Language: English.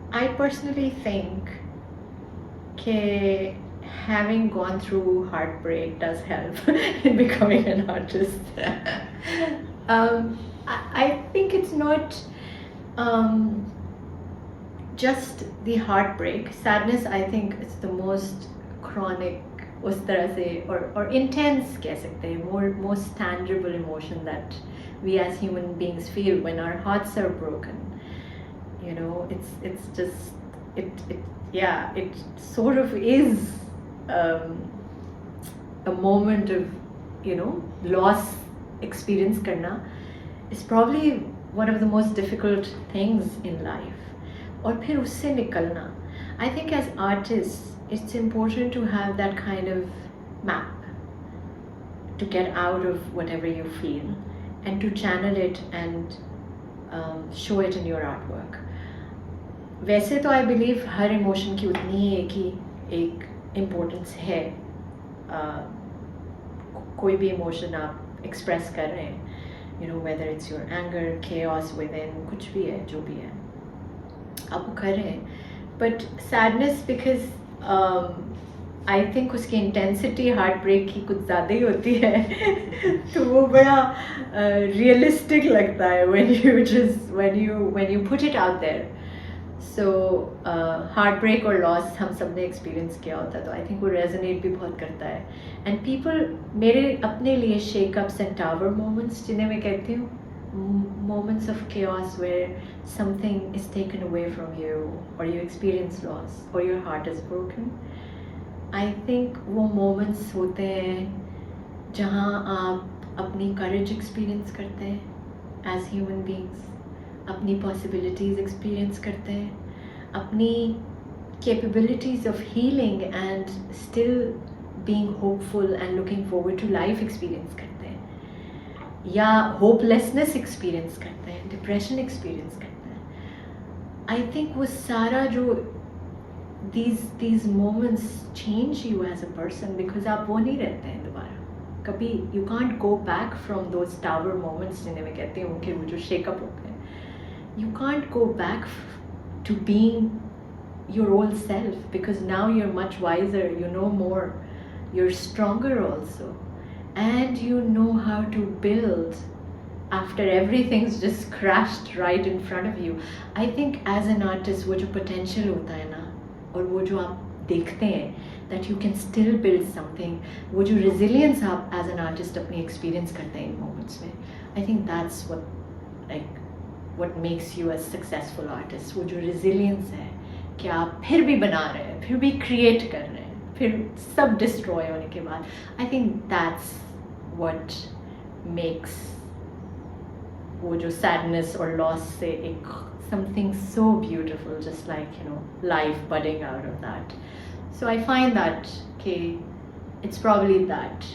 I personally think that having gone through heartbreak does help in becoming an artist. I think it's not just the heartbreak. Sadness, I think, is the most chronic, उस तरह से or intense कह सकते हैं, most tangible emotion that we as human beings feel when our hearts are broken. You know, it's just it sort of is a moment of, you know, loss experience karna is probably one of the most difficult things in life. और फिर उससे निकलना, I think as artists it's important to have that kind of map to get out of whatever you feel and to channel it and show it in your artwork. वैसे तो I believe her emotion की उतनी ही एक importance है. कोई भी emotion आप express कर रहे हैं, you know, whether it's your anger, chaos within, कुछ भी है, जो भी है, आप वो कर रहे हैं. But sadness, because I think उसकी intensity heartbreak की कुछ ज़्यादा ही होती है. तो वो बड़ा realistic लगता है when you put it out there. So heartbreak और loss हम सब ने experience किया होता है, तो I think वो resonate भी बहुत करता है. And people, मेरे अपने लिए shake-ups and tower moments जिन्हें मैं कहती हूँ, moments of chaos where something is taken away from you or you experience loss or your heart is broken. I think वो moments होते हैं जहाँ आप अपनी courage experience करते हैं as human beings, अपनी possibilities experience करते हैं, अपनी capabilities of healing and still being hopeful and looking forward to life experience करते हैं, या hopelessness experience करते हैं, depression experience करते हैं. I think वो सारा जो these moments change you as a person, because आप वो नहीं रहते हैं दोबारा कभी. You can't go back from those tower moments जिन्हें मैं कहती हूँ कि वो जो shake up होते हैं. You can't go back to being your old self, because now you're much wiser, you know more, you're stronger also, and you know how to build after everything's just crashed right in front of you. I think as an artist वो जो potential होता है ना, और वो जो आप देखते हैं that you can still build something, वो जो resilience आप as an artist अपनी experience करते हैं इन moments में, I think that's what makes you a successful artist. वो जो resilience है कि आप फिर भी बना रहे हैं, फिर भी create कर रहे हैं, फिर सब destroy होने के बाद. I think that's what makes वो जो sadness or loss से एक something so beautiful, just like, you know, life budding out of that. So I find that it's probably that.